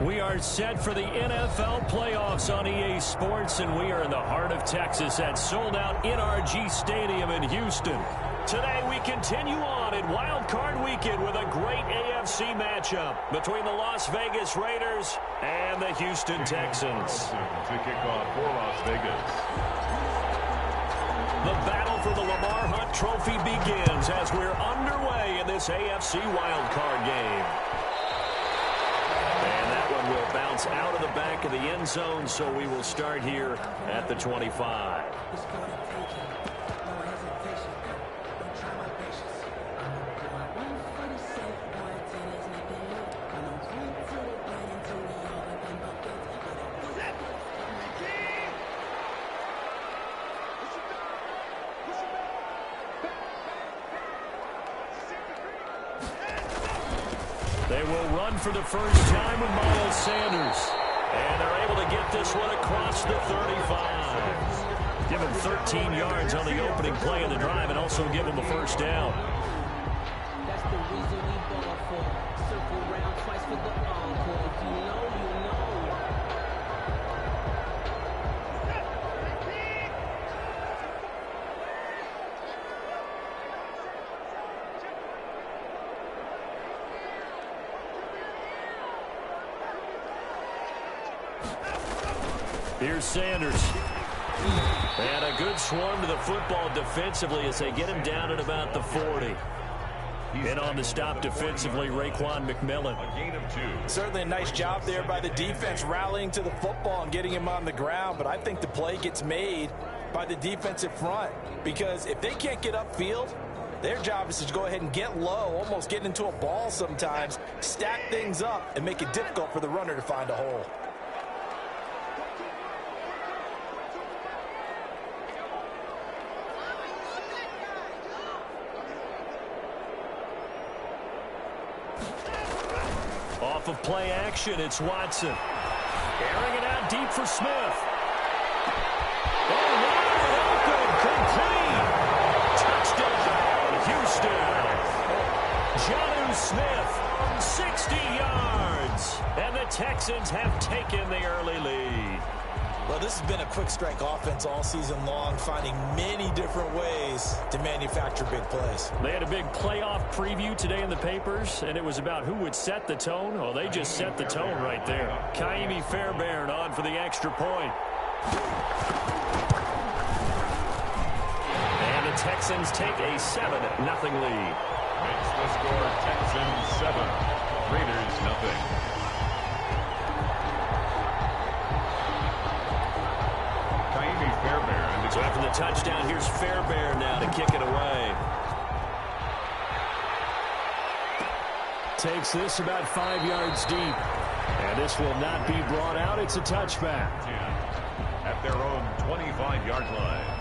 We are set for the NFL playoffs on EA Sports, and we are in the heart of Texas at sold-out NRG Stadium in Houston. Today we continue on in Wild Card Weekend with a great AFC matchup between the Las Vegas Raiders and the Houston Texans. To kick off for Las Vegas. The battle for the Lamar Hunt Trophy begins as we're underway in this AFC Wild Card game. And that one will bounce out of the back of the end zone, so we will start here at the 25. They will run for the first time with Miles Sanders. And they're able to get this one across the 35. Give him 13 yards on the opening play of the drive and also give him a first down. That's the reason we ball for. Circle round twice for the encore. If you know, you know. Here's Sanders. And a good swarm to the football defensively as they get him down at about the 40. And on the stop defensively, Raekwon McMillan. A gain of 2. Certainly a nice job there by the defense rallying to the football and getting him on the ground. But I think the play gets made by the defensive front, because if they can't get upfield, their job is to go ahead and get low, almost get into a ball sometimes, stack things up, and make it difficult for the runner to find a hole. Off of play action, it's Watson. Airing it out deep for Smith. Oh, wide open, complete. Touchdown, Houston. Jonnu Smith, 60 yards. And the Texans have taken the early lead. Well, this has been a quick strike offense all season long, finding many different ways to manufacture big plays. They had a big playoff preview today in the papers, and it was about who would set the tone. Oh, they just set the tone right there. Kaimi Fairbairn on for the extra point. And the Texans take a 7-0 lead. Makes the score Texans 7, Raiders nothing. So after the touchdown, here's Fairbairn now to kick it away. Takes this about 5 yards deep. And this will not be brought out. It's a touchback. At their own 25-yard line.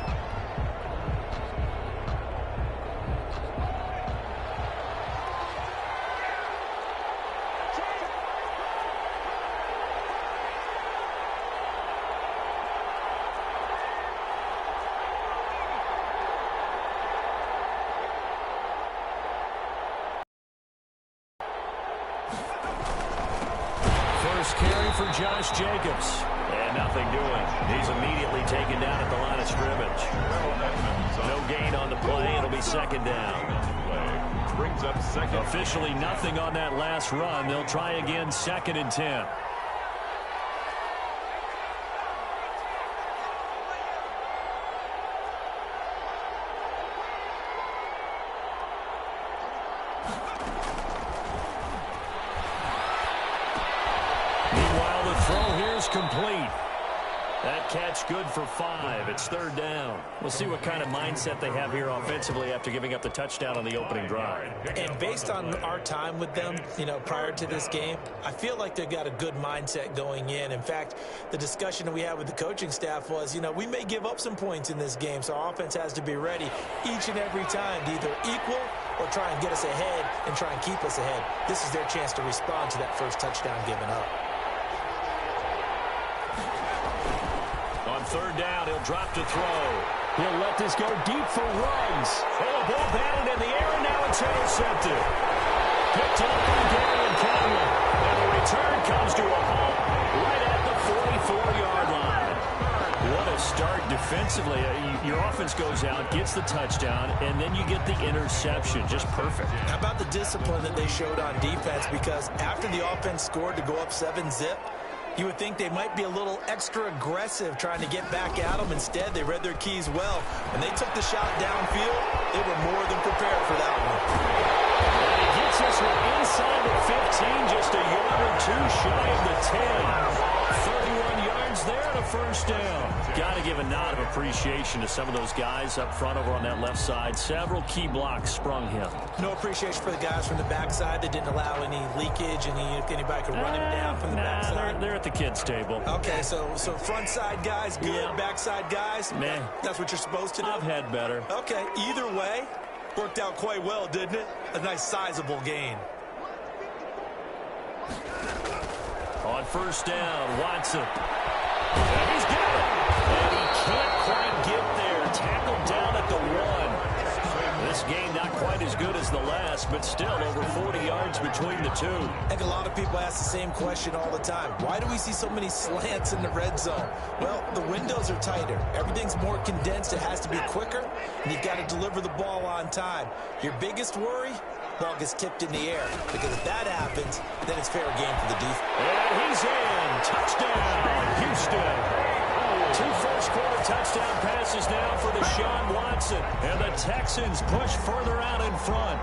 Carry for Josh Jacobs. And nothing doing. He's immediately taken down at the line of scrimmage. No gain on the play. It'll be second down. Brings up second. Officially nothing on that last run. They'll try again, 2nd and 10. Complete. That catch good for 5. It's 3rd down. We'll see what kind of mindset they have here offensively after giving up the touchdown on the opening drive. And based on our time with them, prior to this game, I feel like they've got a good mindset going in. In fact, the discussion that we had with the coaching staff was, we may give up some points in this game, so our offense has to be ready each and every time to either equal or try and get us ahead and try and keep us ahead. This is their chance to respond to that first touchdown given up. On 3rd down, he'll drop to throw. He'll let this go deep for Ruggs. Oh, a ball batted in the air, and now it's intercepted. Picked up by Gary and Conley. And the return comes to a halt right at the 44-yard line. What a start defensively. Your offense goes out, gets the touchdown, and then you get the interception. Just perfect. How about the discipline that they showed on defense? Because after the offense scored to go up 7-zip, you would think they might be a little extra aggressive trying to get back at them. Instead, they read their keys well. When they took the shot downfield, they were more than prepared for that one. And he gets us inside the 15, just a yard or two shy of the 10. 31 yards there and a first down. Got to give a nod of appreciation to some of those guys up front over on that left side. Several key blocks sprung him. No appreciation for the guys from the backside that didn't allow any leakage, and anybody could run him down from the backside. They're at the kids' table. Okay, so front side guys, good. Yeah. Backside guys, meh. That's what you're supposed to do? I've had better. Okay, either way, worked out quite well, didn't it? A nice sizable gain. On first down, Watson. And he's got it. And he can't quite get there. Tackled down at the 1. This game not quite as good as the last, but still over 40 yards between the two. I think a lot of people ask the same question all the time. Why do we see so many slants in the red zone? Well, the windows are tighter. Everything's more condensed. It has to be quicker, and you've got to deliver the ball on time. Your biggest worry? Ball gets tipped in the air, because if that happens, then it's fair game for the defense. And he's in. Touchdown, Houston. 2 first-quarter touchdown passes now for Deshaun Watson. And the Texans push further out in front.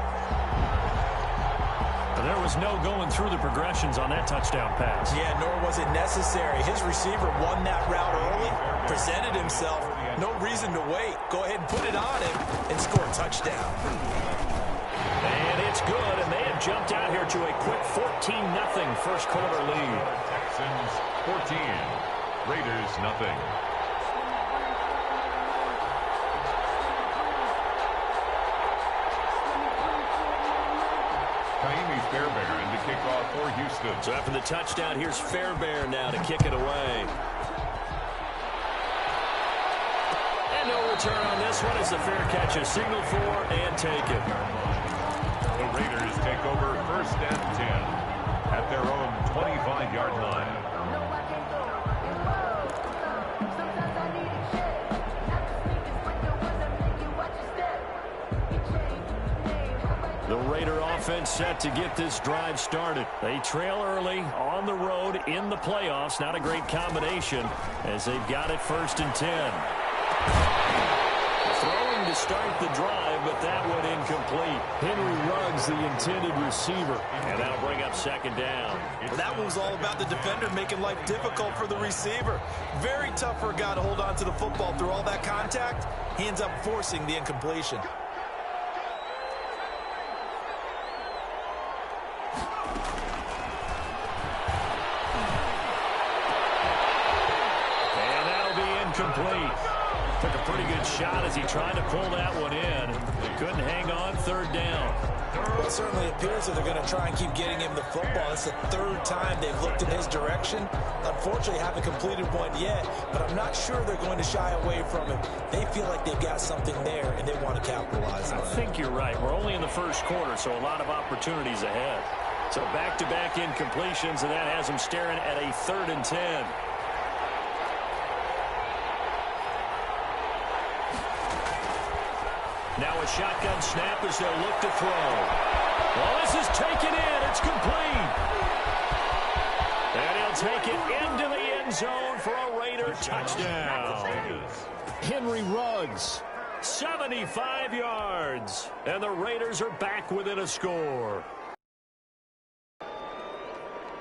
There was no going through the progressions on that touchdown pass. Yeah, nor was it necessary. His receiver won that route early, presented himself. No reason to wait. Go ahead and put it on him and score a touchdown. And it's good, and they have jumped out here to a quick 14-0 first-quarter lead. Texans 14, Raiders nothing. Fairbairn to kick off for Houston. So after the touchdown, here's Fairbairn now to kick it away. And no return on this one. It's a fair catch, a signal for, and take it. The Raiders take over first and 10 at their own 25-yard line. The Raider offense set to get this drive started. They trail early on the road in the playoffs. Not a great combination as they've got it first and 10. Throwing to start the drive, but that one incomplete. Henry Ruggs, the intended receiver. And that'll bring up second down. That one was all about the defender making life difficult for the receiver. Very tough for a guy to hold on to the football through all that contact. He ends up forcing the incompletion. Complete. Took a pretty good shot as he tried to pull that one in. Couldn't hang on, third down. Well, it certainly appears that they're going to try and keep getting him the football. It's the third time they've looked in his direction. Unfortunately, haven't completed one yet, but I'm not sure they're going to shy away from him. They feel like they've got something there, and they want to capitalize on it. I think you're right. We're only in the first quarter, so a lot of opportunities ahead. So back-to-back incompletions, and that has them staring at a 3rd and 10. Now a shotgun snap as they'll look to throw. Well, this is taken in. It's complete. And he'll take it into the end zone for a Raider touchdown. Henry Ruggs, 75 yards. And the Raiders are back within a score.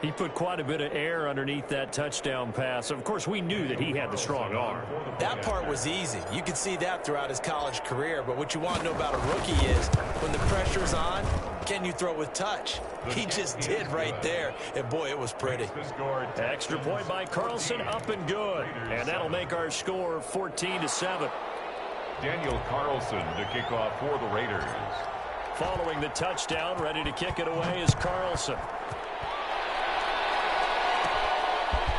He put quite a bit of air underneath that touchdown pass. Of course, we knew that he had the strong arm. That part was easy. You could see that throughout his college career. But what you want to know about a rookie is when the pressure's on, can you throw with touch? He just did right there. And, boy, it was pretty. Extra point by Carlson, up and good. And that'll make our score 14-7. Daniel Carlson to kick off for the Raiders. Following the touchdown, ready to kick it away is Carlson.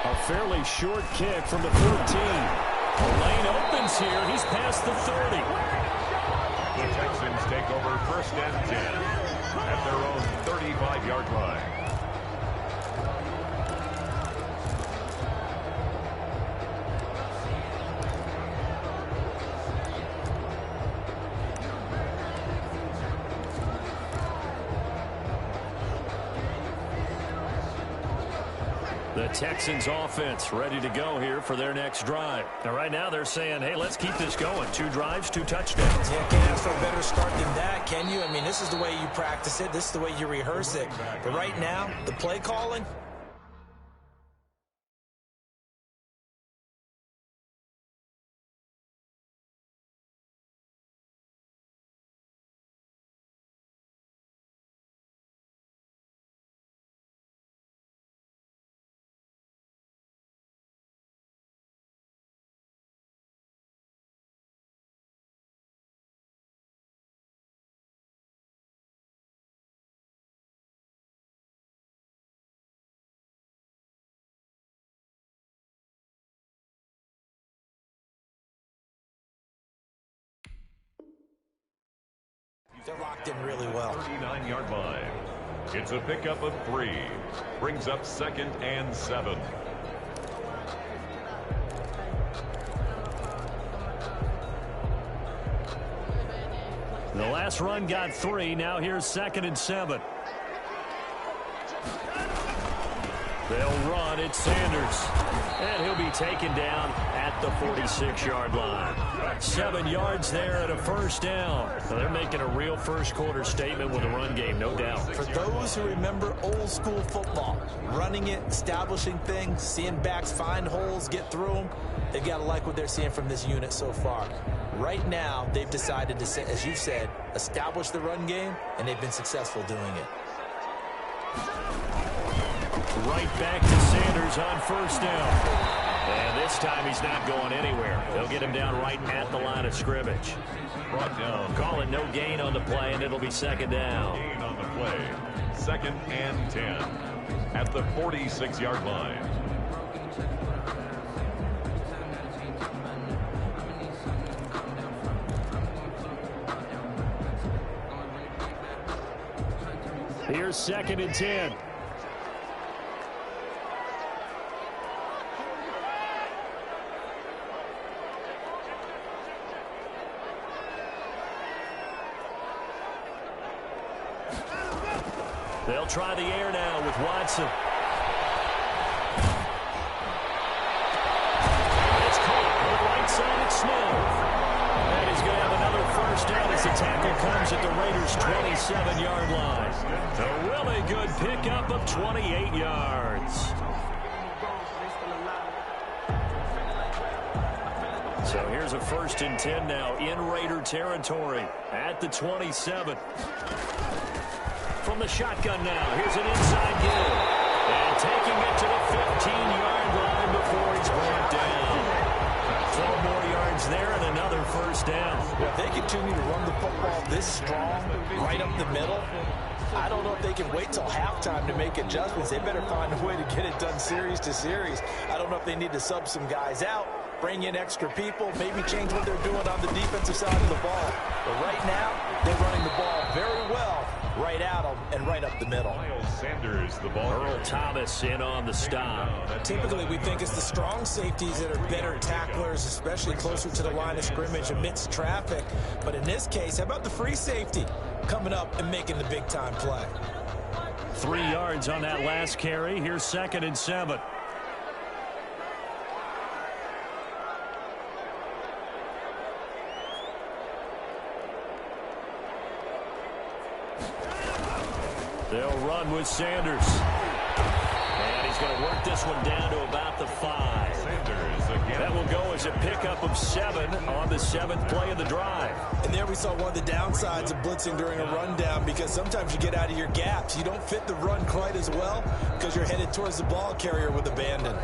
A fairly short kick from the 14. The lane opens here. He's past the 30. The Texans take over first and 10 at their own 35-yard line. Texans offense ready to go here for their next drive. Now, right now they're saying, hey, let's keep this going. 2 drives, 2 touchdowns. Yeah, can't ask for a better start than that, can you? I mean, this is the way you practice it. This is the way you rehearse it. But right now, the play calling, they're locked in really well. 39-yard line. It's a pickup of 3. Brings up 2nd and 7. The last run got 3. Now here's 2nd and 7. They'll run. It's Sanders. And he'll be taken down at the 46-yard line. 7 yards there and a first down. Well, they're making a real first-quarter statement with a run game, no doubt. For those who remember old-school football, running it, establishing things, seeing backs find holes, get through them, they've got to like what they're seeing from this unit so far. Right now, they've decided to, as you said, establish the run game, and they've been successful doing it. Right back to Sanders on first down. And this time he's not going anywhere. They'll get him down right at the line of scrimmage. Brought down. Call it no gain on the play, and it'll be 2nd down. Gain on the play. 2nd and 10 at the 46-yard line. Here's 2nd and 10. They'll try the air now with Watson. It's caught on the right side. It's Smith. And he's going to have another first down as the tackle comes at the Raiders' 27-yard line. A really good pickup of 28 yards. So here's a 1st and 10 now in Raider territory at the 27. From the shotgun now, here's an inside give. And taking it to the 15-yard line before he's brought down. 12 more yards there and another first down. Well, if they continue to run the football this strong, right up the middle, I don't know if they can wait till halftime to make adjustments. They better find a way to get it done series to series. I don't know if they need to sub some guys out, bring in extra people, maybe change what they're doing on the defensive side of the ball. But right now, they're running the ball very well, right at them and right up the middle. Miles Sanders, the ball. Earl Thomas in on the stop. Typically, we think it's the strong safeties that are better tacklers, especially closer to the line of scrimmage amidst traffic. But in this case, how about the free safety coming up and making the big-time play? 3 yards on that last carry. Here's 2nd and 7. They'll run with Sanders. And he's going to work this one down to about the 5. Sanders again. That will go as a pickup of 7 on the 7th play of the drive. And there we saw one of the downsides of blitzing during a rundown, because sometimes you get out of your gaps. You don't fit the run quite as well because you're headed towards the ball carrier with abandon.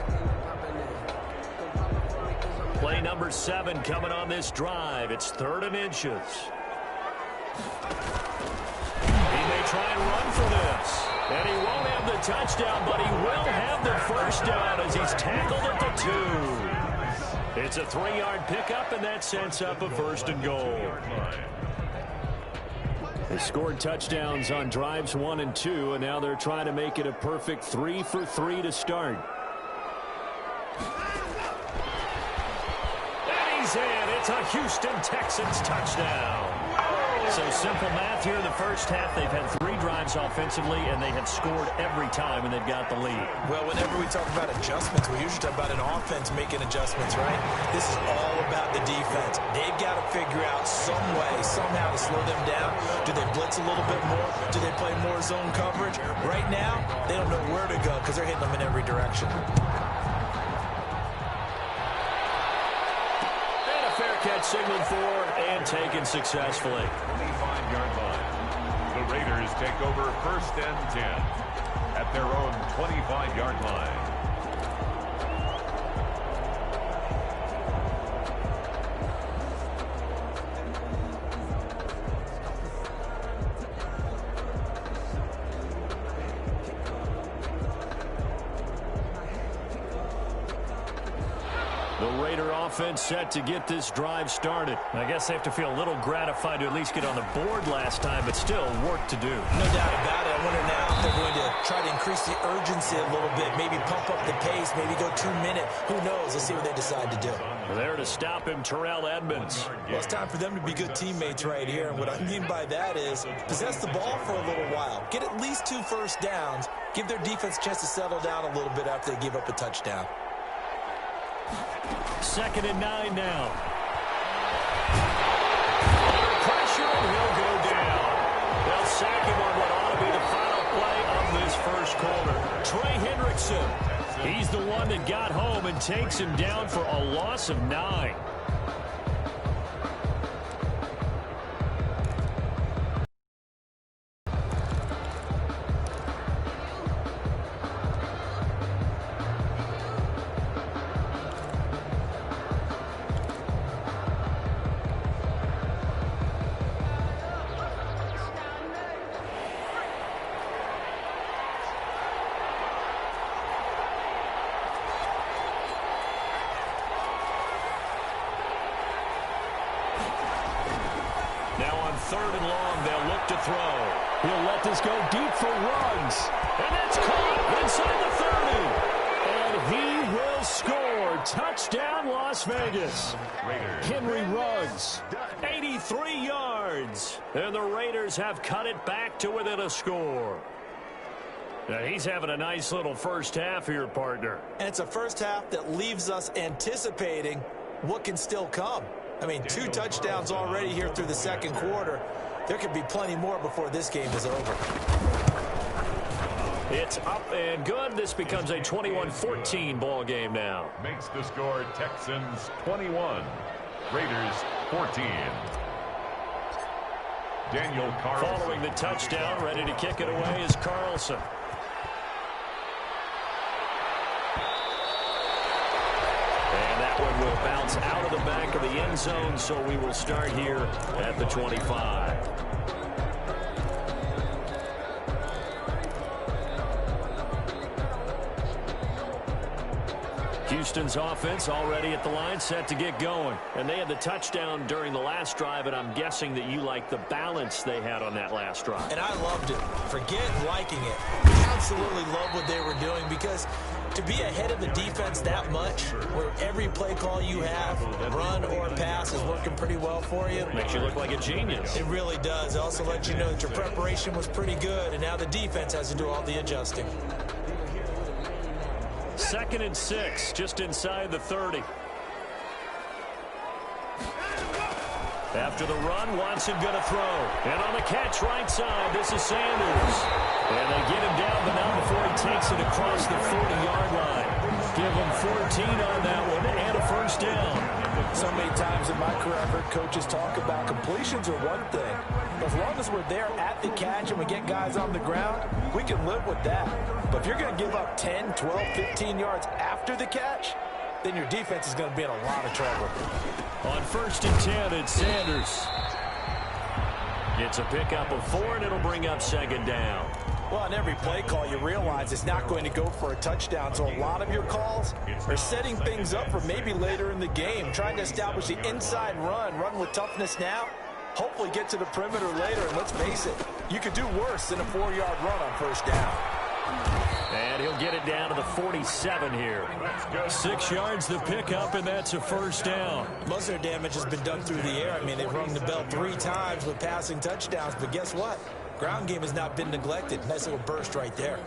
Play number 7 coming on this drive. It's 3rd and inches. He may try and run for this. And he won't have the touchdown, but he will have the first down as he's tackled at the 2. It's a 3-yard pickup, and that sets up a 1st and goal. They scored touchdowns on drives 1 and 2, and now they're trying to make it a perfect 3 for 3 to start. And he's in. It's a Houston Texans touchdown. So simple math here in the first half. They've had 3 drives offensively, and they have scored every time, and they've got the lead. Well, whenever we talk about adjustments, we usually talk about an offense making adjustments, right? This is all about the defense. They've got to figure out some way, somehow to slow them down. Do they blitz a little bit more? Do they play more zone coverage? Right now, they don't know where to go because they're hitting them in every direction. And a fair catch signaled for and taken successfully. 25-yard line. The Raiders take over 1st and 10 at their own 25-yard line. The Raider offense set to get this drive started. I guess they have to feel a little gratified to at least get on the board last time, but still work to do. No doubt about it. I wonder now if they're going to try to increase the urgency a little bit, maybe pump up the pace, maybe go 2 minute. Who knows? Let's see what they decide to do. There to stop him, Terrell Edmonds. Well, it's time for them to be good teammates right here. And what I mean by that is possess the ball for a little while. Get at least 2 first downs. Give their defense a chance to settle down a little bit after they give up a touchdown. 2nd and 9 now. Under pressure, and he'll go down. They'll sack him on what ought to be the final play of this first quarter. Trey Hendrickson, he's the one that got home and takes him down for a loss of 9. Now on 3rd and long, they'll look to throw. He'll let this go deep for Ruggs. And that's caught inside the 30. And he will score. Touchdown, Las Vegas. Henry Ruggs, 83 yards. And the Raiders have cut it back to within a score. Now he's having a nice little first half here, partner. And it's a first half that leaves us anticipating what can still come. I mean, 2 touchdowns already here through the second quarter. There could be plenty more before this game is over. It's up and good. This becomes a 21-14 ball game now. Makes the score Texans 21, Raiders 14. Daniel Carlson. Following the touchdown, ready to kick it away is Carlson. Will bounce out of the back of the end zone, so we will start here at the 25. Houston's offense already at the line, set to get going. And they had the touchdown during the last drive, and I'm guessing that you like the balance they had on that last drive. And I loved it. Forget liking it. Absolutely love what they were doing, because to be ahead of the defense that much, where every play call you have, run or pass, is working pretty well for you. Makes you look like a genius. It really does. It also lets you know that your preparation was pretty good, and now the defense has to do all the adjusting. 2nd and 6, just inside the 30. After the run, Watson going to throw. And on the catch right side, this is Sanders. And they get him down, but not before he takes it across the 40-yard line. Give him 14 on that one and a first down. So many times in my career, I've heard coaches talk about completions are one thing. But as long as we're there at the catch and we get guys on the ground, we can live with that. But if you're going to give up 10, 12, 15 yards after the catch, then your defense is going to be in a lot of trouble. On 1st and 10, it's Sanders. It's a pickup of 4, and it'll bring up 2nd down. Well, on every play call, you realize it's not going to go for a touchdown. So a lot of your calls are setting things up for maybe later in the game, trying to establish the inside run with toughness now, hopefully get to the perimeter later. And let's face it, you could do worse than a 4-yard run on 1st down. And he'll get it down to the 47 here. 6 yards the pickup, and that's a first down. Most of their damage has been done through the air. I mean, they've rung the bell 3 times with passing touchdowns, but guess what? Ground game has not been neglected. Nice little burst right there.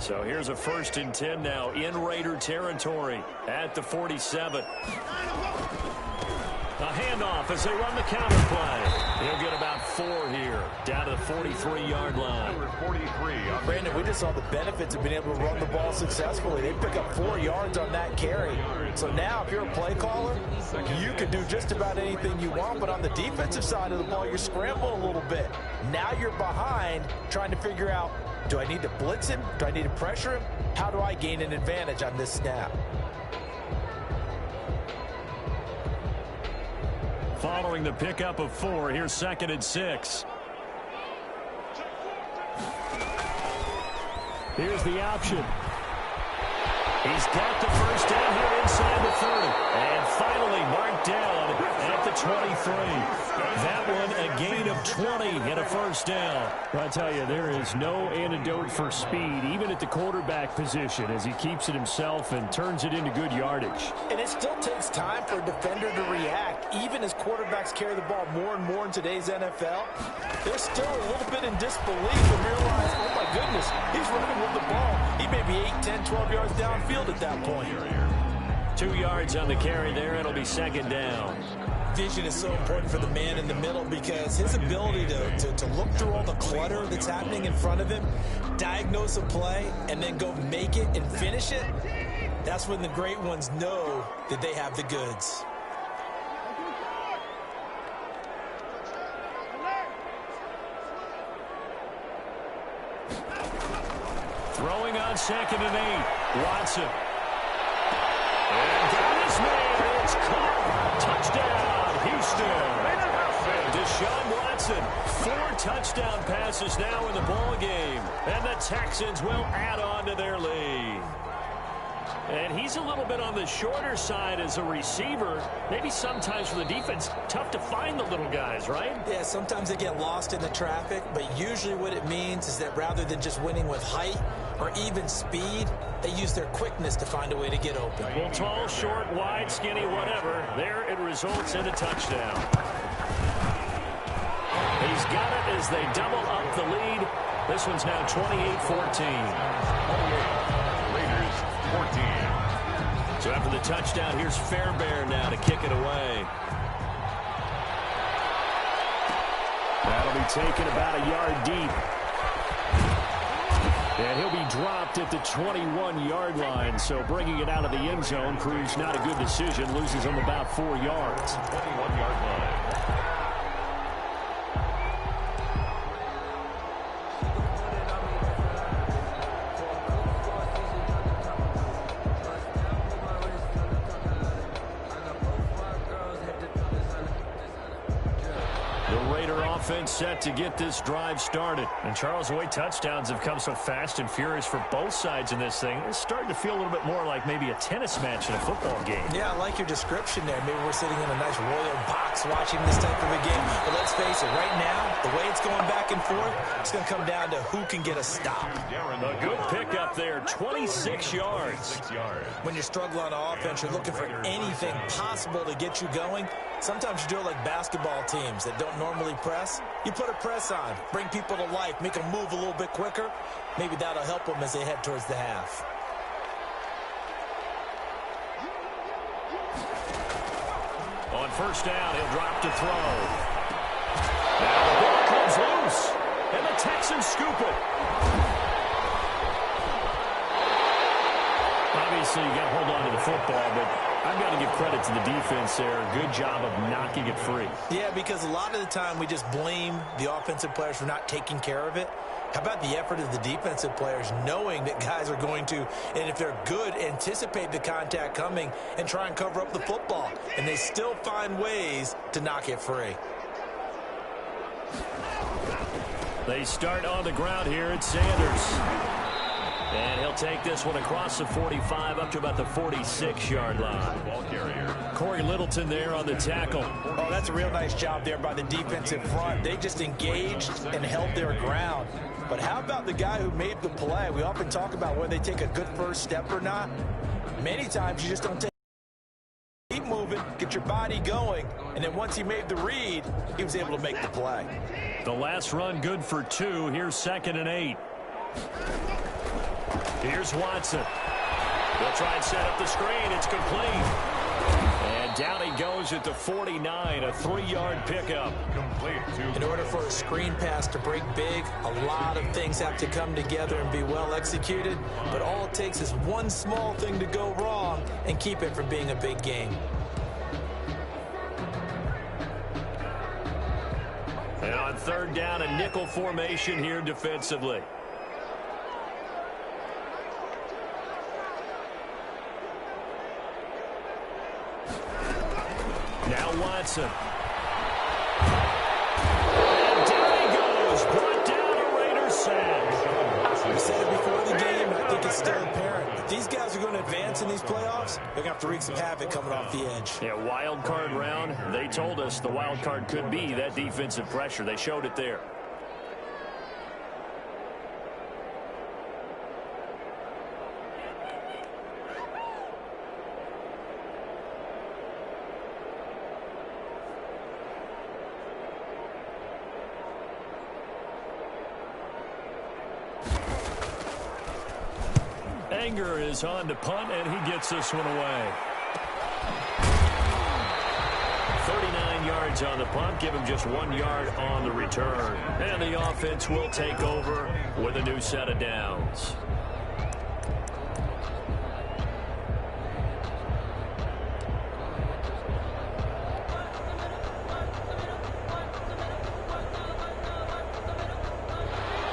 So here's a 1st and 10 now in Raider territory at the 47. A handoff as they run the counter play. He'll get about 4 here, down to the 43-yard line. Number 43. Brandon, we just saw the benefits of being able to run the ball successfully. They pick up 4 yards on that carry. So now, if you're a play caller, you can do just about anything you want. But on the defensive side of the ball, you're scrambling a little bit. Now you're behind, trying to figure out, do I need to blitz him? Do I need to pressure him? How do I gain an advantage on this snap? Following the pickup of 4, here's 2nd and 6. Here's the option. He's got the first down here inside the 30. And finally marked down at the 23. That one a gain of 20 and a first down. Well, I tell you, there is no antidote for speed, even at the quarterback position, as he keeps it himself and turns it into good yardage. And it still takes time for a defender to react. Even as quarterbacks carry the ball more and more in today's NFL, they're still a little bit in disbelief and realize, oh my goodness, he's running with the ball. He may be 8, 10, 12 yards downfield at that point. 2 yards on the carry there. It'll be 2nd down. Vision is so important for the man in the middle because his ability to look through all the clutter that's happening in front of him, diagnose a play, and then go make it and finish it, that's when the great ones know that they have the goods. Throwing on 2nd and 8. Watson. And got his man. It's caught. Touchdown, Houston. Deshaun Watson, 4 touchdown passes now in the ball game. And the Texans will add on to their lead. And he's a little bit on the shorter side as a receiver. Maybe sometimes for the defense, tough to find the little guys, right? Yeah, sometimes they get lost in the traffic, but usually what it means is that rather than just winning with height or even speed, they use their quickness to find a way to get open. Well, tall, short, wide, skinny, whatever. There it results in a touchdown. He's got it as they double up the lead. This one's now 28-14. 14. So after the touchdown, here's Fairbairn now to kick it away. That'll be taken about a yard deep. And he'll be dropped at the 21-yard line. So bringing it out of the end zone proves not a good decision. Loses him about 4 yards. 21-yard line. Offense set to get this drive started. And Charles, the way touchdowns have come so fast and furious for both sides in this thing, it's starting to feel a little bit more like maybe a tennis match in a football game. Yeah, I like your description there. Maybe we're sitting in a nice royal box watching this type of a game. But let's face it, right now, the way it's going back and forth, it's going to come down to who can get a stop. A good pickup there, 26 yards. When you're struggling on offense, you're looking for anything possible to get you going. Sometimes you do it like basketball teams that don't normally press. You put a press on, bring people to life, make them move a little bit quicker. Maybe that'll help them as they head towards the half. On first down, he'll drop to throw. Now the ball comes loose, and the Texans scoop it. Obviously, you got to hold on to the football, but I've got to give credit to the defense there. Good job of knocking it free. Yeah, because a lot of the time we just blame the offensive players for not taking care of it. How about the effort of the defensive players knowing that guys are going to, and if they're good, anticipate the contact coming and try and cover up the football. And they still find ways to knock it free. They start on the ground here at Sanders. And he'll take this one across the 45 up to about the 46-yard line. Ball carrier. Corey Littleton there on the tackle. Oh, that's a real nice job there by the defensive front. They just engaged and held their ground. But how about the guy who made the play? We often talk about whether they take a good first step or not. Many times you just don't take. Keep moving, get your body going, and then once he made the read, he was able to make the play. The last run good for 2. Here's 2nd and 8. Here's Watson. They'll try and set up the screen. It's complete. And down he goes at the 49, a 3-yard pickup. Complete. In order for a screen pass to break big, a lot of things have to come together and be well executed. But all it takes is one small thing to go wrong and keep it from being a big game. And on 3rd down, a nickel formation here defensively. Now Watson. And down he goes. Brought down a Raiders sack. We said it before the game, and I think it's still apparent. If these guys are going to advance in these playoffs, they're going to have to wreak some havoc coming off the edge. Yeah, wild card round. They told us the wild card could be that defensive pressure. They showed it there. Anger is on to punt, and he gets this one away. 39 yards on the punt, give him just 1 yard on the return. And the offense will take over with a new set of downs.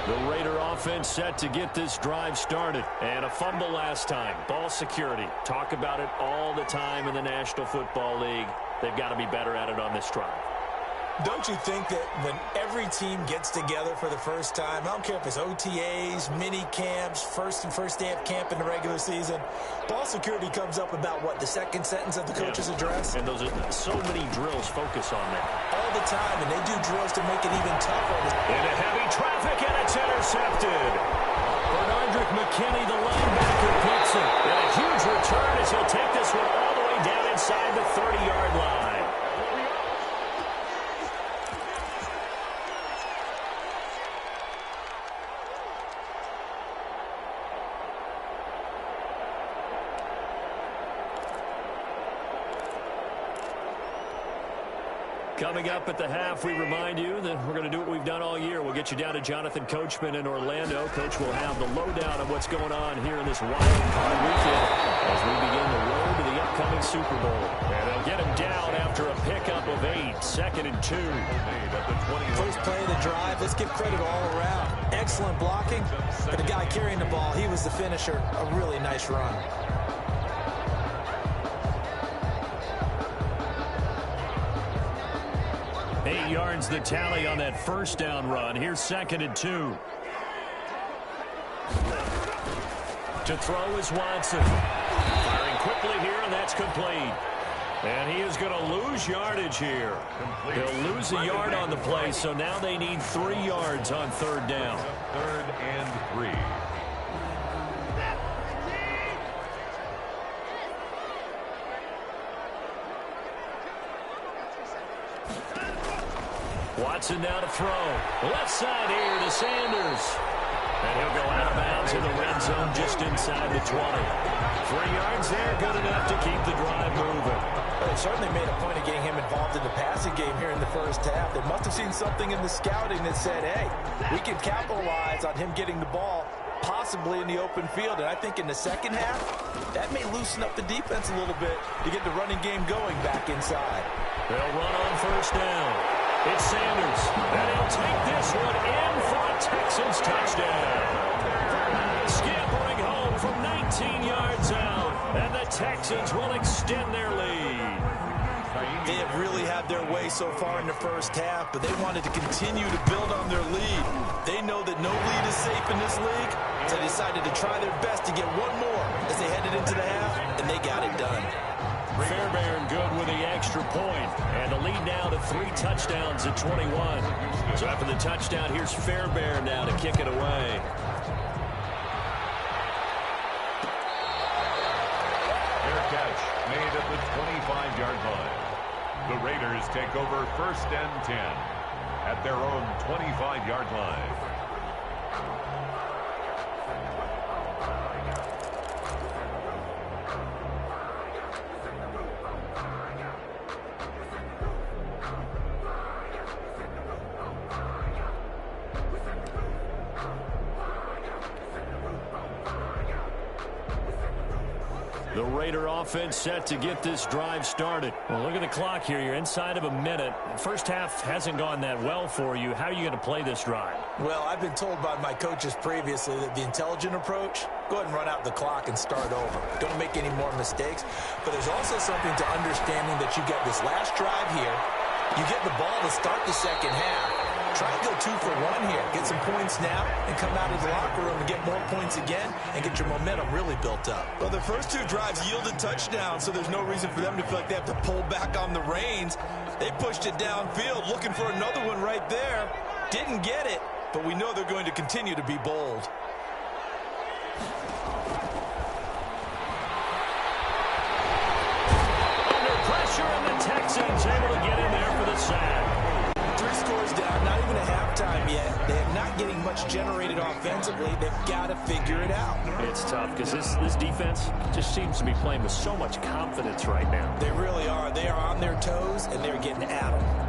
The Raider offense set to get this drive started. And a fumble last time. Ball security. Talk about it all the time in the National Football League. They've got to be better at it on this drive. Don't you think that when every team gets together for the first time, I don't care if it's OTAs, mini camps, first day of camp in the regular season, ball security comes up about, what, the second sentence of the coach's address? And those are so many drills focus on that. All the time, and they do drills to make it even tougher. Into heavy traffic, and it's intercepted. Bernardrick McKinney, the linebacker, picks it. And a huge return as he'll take this one all the way down inside the 30-yard line. Coming up at the half, we remind you that we're going to do what we've done all year. We'll get you down to Jonathan Coachman in Orlando. Coach will have the lowdown on what's going on here in this wild card weekend as we begin the road to the upcoming Super Bowl. And they'll get him down after a pickup of 8, 2nd and 2. First play of the drive, let's give credit all around. Excellent blocking, but the guy carrying the ball, he was the finisher. A really nice run. 8 yards the tally on that first down run. Here's 2nd and 2. To throw is Watson. Firing quickly here, and that's complete. And he is going to lose yardage here. He'll lose a yard on the play, so now they need 3 yards on 3rd down. 3rd and 3. Watson now to throw. Left side here to Sanders. And he'll go out of bounds in the red zone just inside the 20. 3 yards there, good enough to keep the drive moving. Well, they certainly made a point of getting him involved in the passing game here in the first half. They must have seen something in the scouting that said, hey, we can capitalize on him getting the ball possibly in the open field. And I think in the second half, that may loosen up the defense a little bit to get the running game going back inside. They'll run on 1st down. It's Sanders, and he'll take this one in for a Texans touchdown. Scampering home from 19 yards out, and the Texans will extend their lead. They have really had their way so far in the first half, but they wanted to continue to build on their lead. They know that no lead is safe in this league, So they decided to try their best to get one more as they headed into the half, and they got it done. Fairbairn good with the extra point, and the lead now to 3 touchdowns at 21. So after the touchdown, here's Fairbairn now to kick it away. Fair catch made at the 25-yard line. The Raiders take over 1st and 10 at their own 25-yard line. The Raider offense set to get this drive started. Well, look at the clock here. You're inside of a minute. First half hasn't gone that well for you. How are you going to play this drive? Well, I've been told by my coaches previously that the intelligent approach, go ahead and run out the clock and start over. Don't make any more mistakes. But there's also something to understanding that you get this last drive here. You get the ball to start the second half. Try and go 2 for 1 here. Get some points now and come out of the locker room and get more points again and get your momentum really built up. Well, the first 2 drives yielded touchdowns, so there's no reason for them to feel like they have to pull back on the reins. They pushed it downfield, looking for another one right there. Didn't get it, but we know they're going to continue to be bold. Under pressure, and the Texans able to get in there for the sack. 3 scores down, not even a halftime yet. They are not getting much generated offensively. They've got to figure it out. It's tough because this defense just seems to be playing with so much confidence right now. They really are. They are on their toes, and they're getting at them.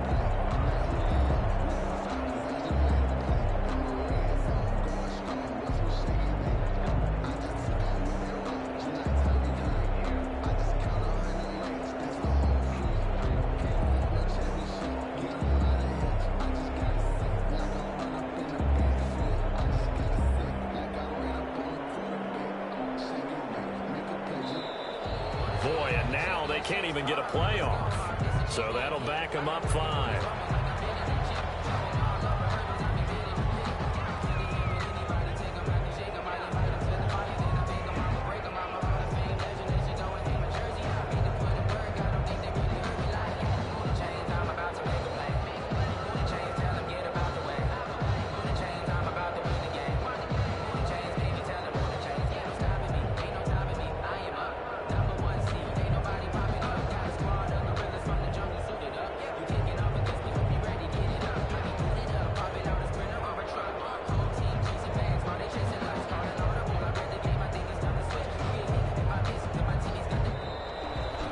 Boy, and now they can't even get a playoff. So that'll back them up 5.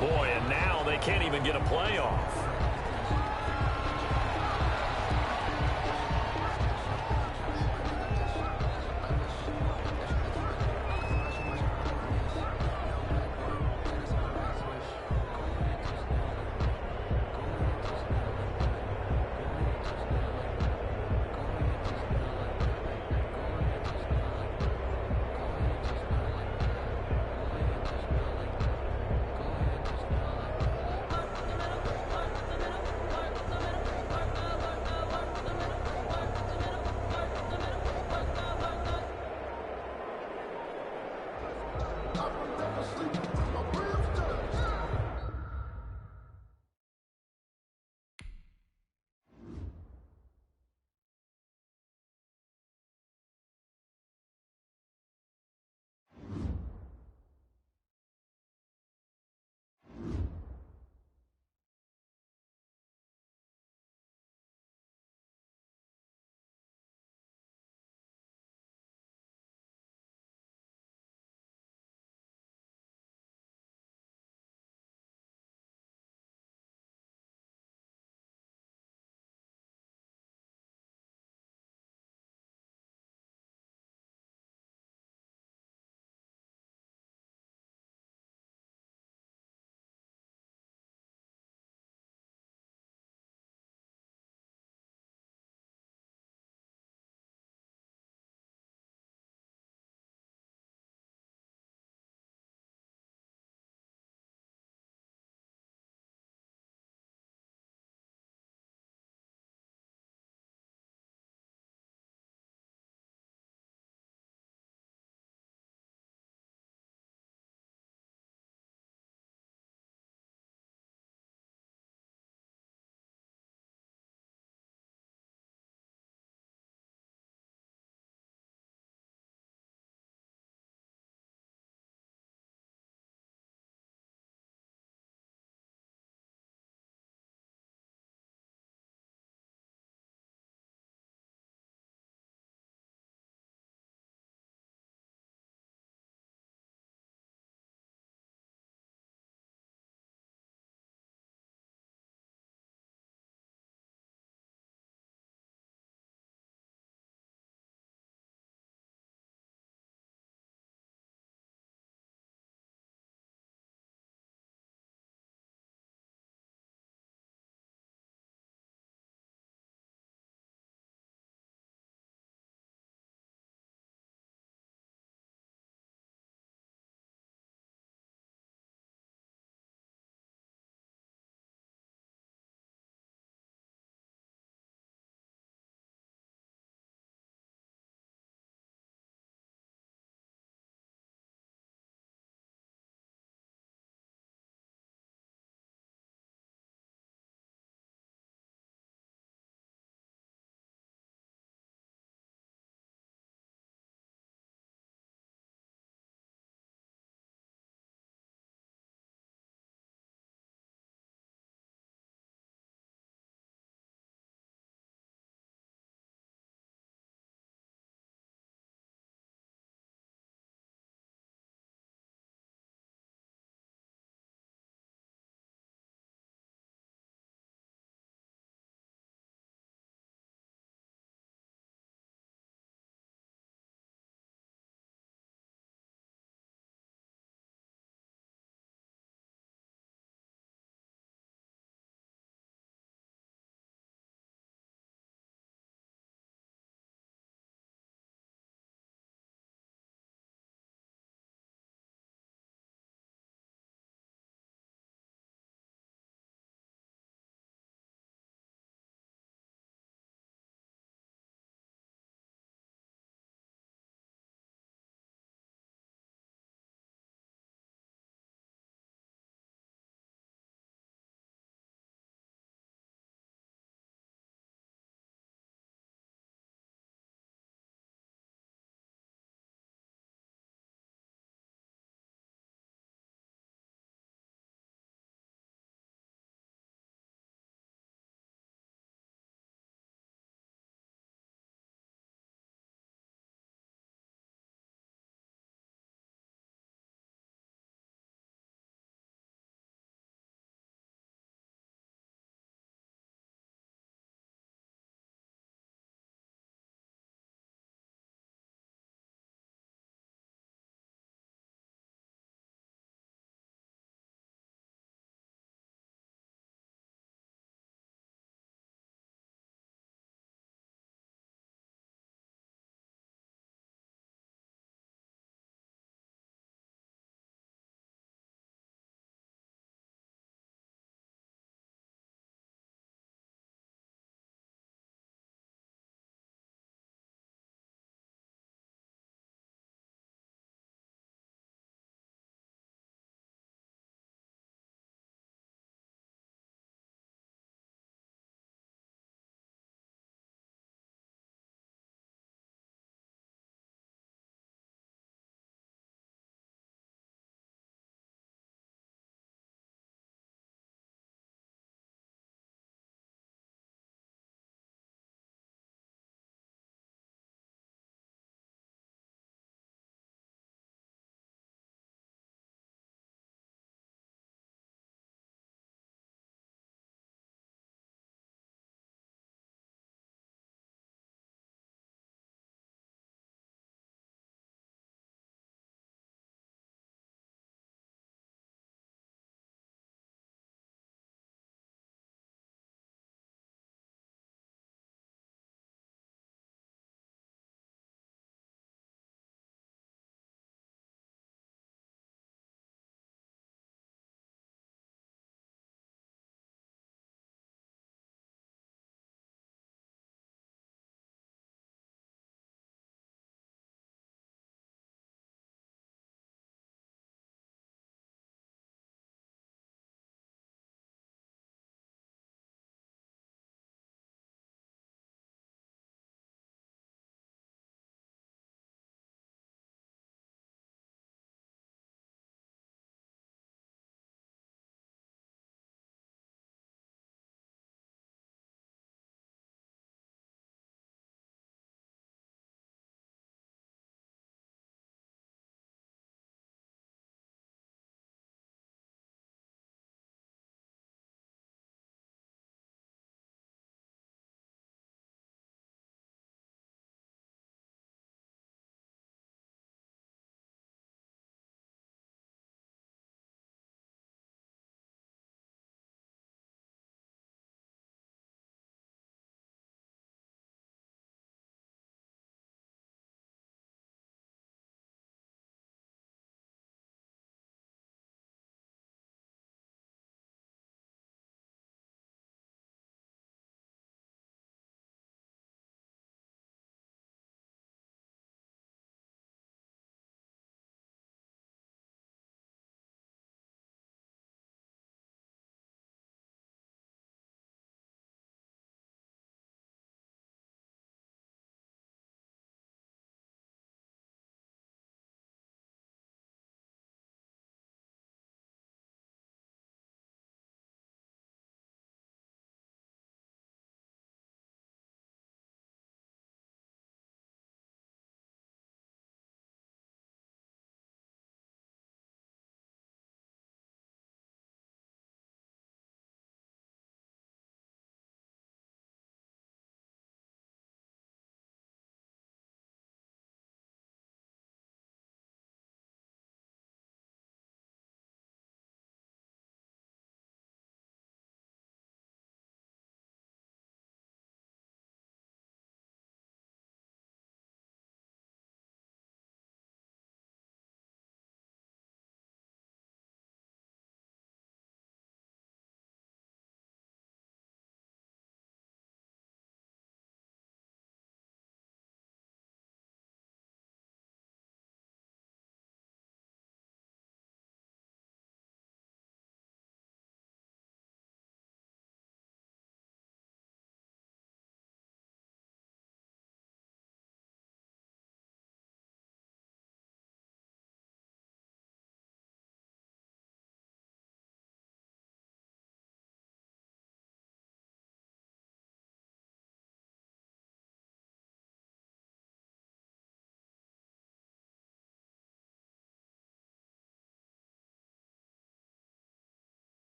Boy, and now they can't even get a playoff.